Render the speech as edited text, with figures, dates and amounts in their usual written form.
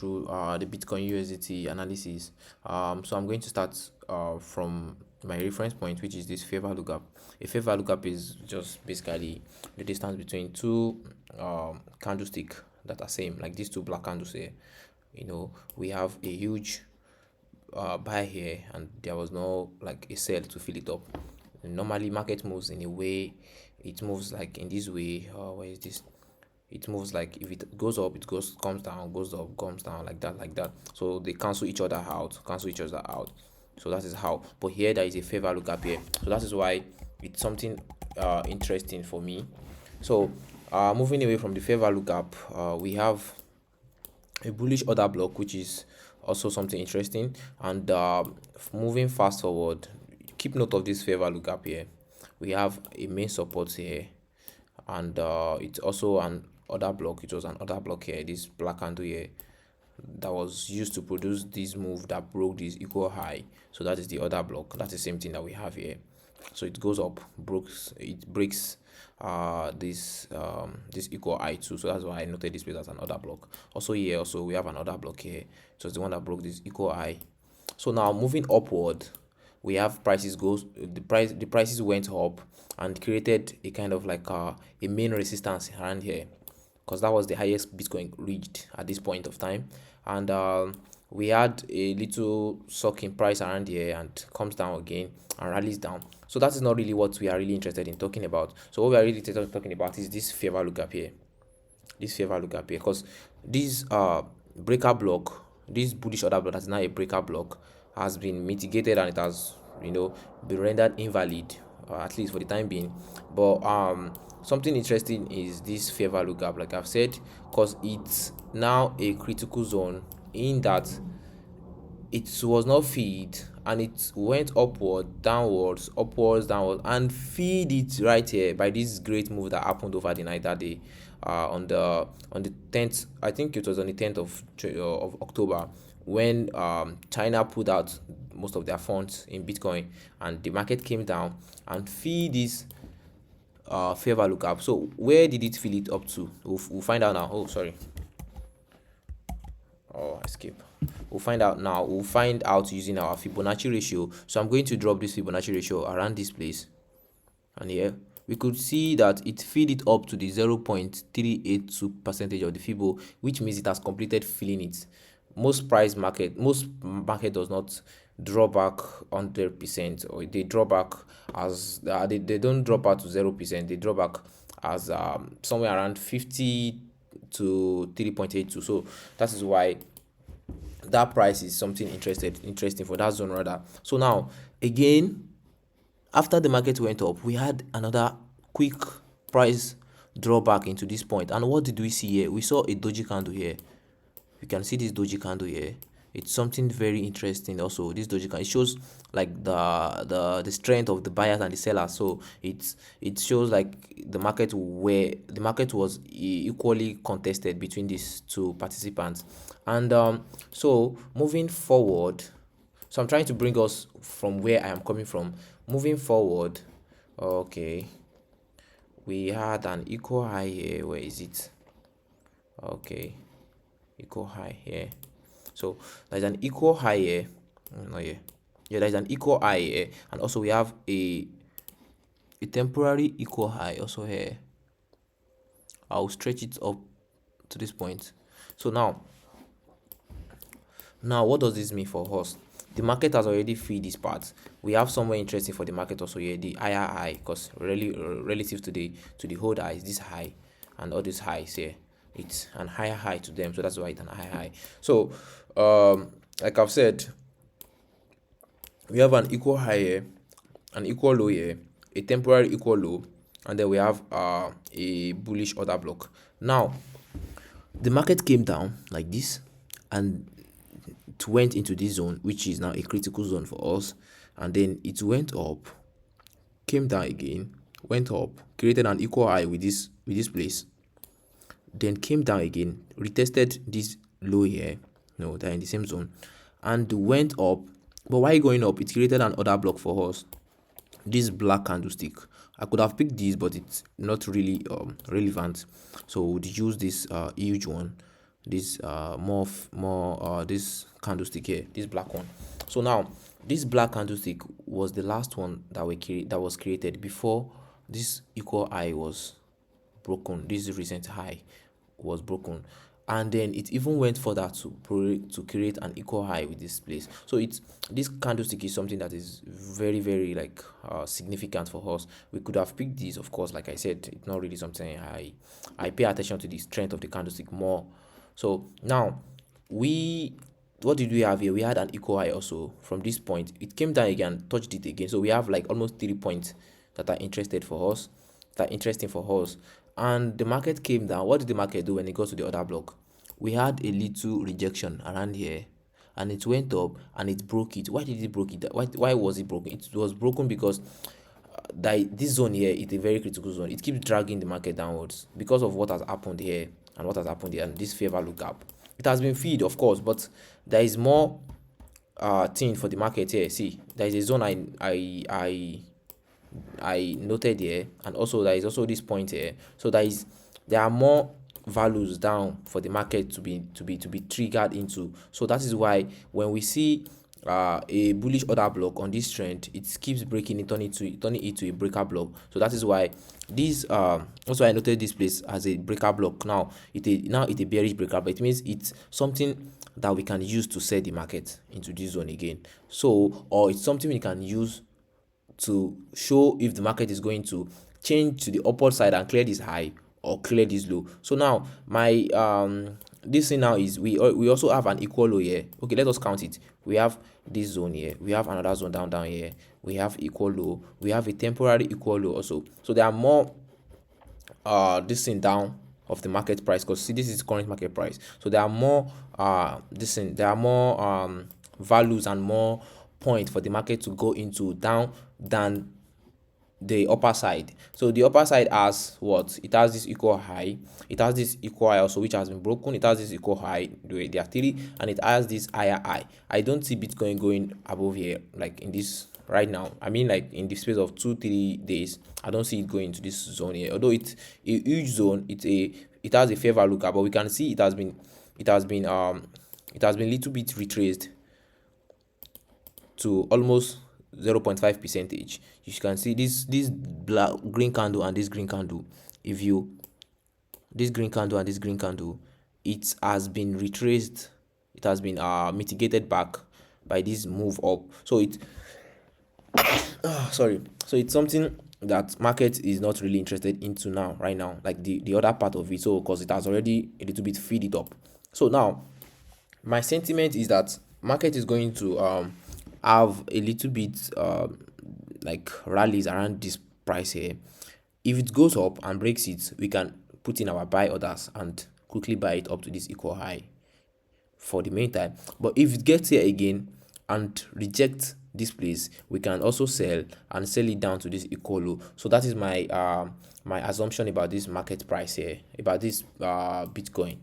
through the Bitcoin USDT analysis. So I'm going to start from my reference point, which is this fair value gap. A fair value gap is just basically the distance between two candlestick that are same, like these two black candles here. We have a huge buy here, and there was no like a sell to fill it up. Normally, market moves in a way, it moves like in this way. Where is this? It moves like if it goes up, it goes comes down, goes up, comes down, like that, like that. So they cancel each other out. So that is how. But here there is a fair value gap here. So that is why it's something interesting for me. So moving away from the fair value gap, we have a bullish order block, which is also something interesting. And moving fast forward, keep note of this fair value gap here. We have a main support here, and it's also an order block. It was an order block here, this black candle here, that was used to produce this move that broke this equal high. So that is the other block. That's the same thing that we have here. So it goes up, breaks this equal high too. So that's why I noted this place as an order block. Also here, also we have another block here. So it's the one that broke this equal high. So now moving upward, we have the prices went up and created a kind of like a main resistance around here, because that was the highest Bitcoin reached at this point of time. And we had a little suck in price around here and comes down again and rallies down. So that is not really what we are really interested in talking about. So what we are really interested in talking about is this fair value gap here. This fair value gap here, because this breaker block, this bullish order block that's now a breaker block, has been mitigated, and it has been rendered invalid, at least for the time being. But something interesting is this fair value gap, like I've said, because it's now a critical zone, in that it was not feed, and it went upwards, downwards, and feed it right here by this great move that happened over the night that day, on the 10th. I think it was on the 10th of October, when China pulled out most of their funds in Bitcoin, and the market came down and feed this fair value gap. So where did it fill it up to? We'll find out now. Oh, sorry. Oh, escape. We'll find out now. We'll find out using our Fibonacci ratio. So I'm going to drop this Fibonacci ratio around this place, and here we could see that it filled it up to the 0.382 percentage of the Fibo, which means it has completed filling it. Most market does not draw back 100%, or they draw back as they don't drop out to 0%. They draw back as somewhere around 50 to 3.82. So that is why that price is something interesting for that zone rather. So now again, after the market went up, we had another quick price drawback into this point. And what did we see here? We saw a doji candle here. You can see this doji candle here. It's something very interesting. Also, this doji candle, it shows like the strength of the buyers and the sellers. So it shows like the market was equally contested between these two participants. And so moving forward, so I'm trying to bring us from where I am coming from. Moving forward, okay, we had an equal high here. Where is it? Okay, equal high here. So there's an equal high here. No, yeah, there's an equal high here, and also we have a temporary equal high also here. I'll stretch it up to this point. So now what does this mean for us? The market has already filled this part. We have somewhere interesting for the market also here, the higher high, because really relative to the whole highs, this high and all these highs here, it's an higher high to them. So that's why it's an higher high. So like I've said, we have an equal high here, an equal low here, a temporary equal low, and then we have a bullish order block. Now the market came down like this, and it went into this zone, which is now a critical zone for us, and then it went up, came down again, went up, created an equal high with this place, then came down again, retested this low here. No, they're in the same zone, and went up. But why going up? It created an order block for us, this black candlestick. I could have picked this, but it's not really relevant, so we'll use this huge one. this more this candlestick here, this black one. So now this black candlestick was the last one that was created before this equal high was broken. This recent high was broken, and then it even went further to create an equal high with this place. So it's this candlestick is something that is very, very like significant for us. We could have picked this, of course. Like I said, it's not really something I pay attention to the strength of the candlestick more. So now we what did we have here? We had an equal high also from this point. It came down again, touched it again. So we have like almost 3 points that are interested for us, that are interesting for us. And the market came down. What did the market do when it got to the other block? We had a little rejection around here, and it went up and it broke it. Why did it broke it? Why was it broken? It was broken because that this zone here is a very critical zone. It keeps dragging the market downwards because of what has happened here and what has happened here and this fair value gap. It has been filled, of course, but there is more thing for the market here. See, there is a zone I noted here, and also there is also this point here. So there are more values down for the market to be triggered into. So that is why when we see a bullish order block on this trend, it keeps breaking it, turning it to a breaker block. So that is why this also I noted this place as a breaker block. Now it's a bearish breaker, but it means it's something that we can use to sell the market into this zone again. So, or it's something we can use to show if the market is going to change to the upward side and clear this high or clear this low. So now my this thing now is we also have an equal low here. Okay, let us count it. We have this zone here, we have another zone down here, we have equal low, we have a temporary equal low also. So there are more this thing down of the market price, because see, this is current market price. So there are more there are more values and more point for the market to go into down than the upper side. So the upper side has what? It has this equal high, it has this equal high also, which has been broken. It has this equal high, there are three, and it has this higher high. I don't see Bitcoin going above here, like in this right now. I mean, like in the space of 2-3 days, I don't see it going to this zone here. Although it's a huge zone, it has a fair value gap, but we can see it has been little bit retraced to almost 0.5 percentage. You can see this black green candle and this green candle. If you this green candle and this green candle, it has been retraced, it has been mitigated back by this move up. So it sorry, so it's something that market is not really interested into now, right now, like the other part of it. So because it has already a little bit feed it up. So now my sentiment is that market is going to have a little bit like rallies around this price here. If it goes up and breaks it, we can put in our buy orders and quickly buy it up to this equal high for the meantime. But if it gets here again and rejects this place, we can also sell and sell it down to this equal low. So that is my my assumption about this market price here, about this Bitcoin.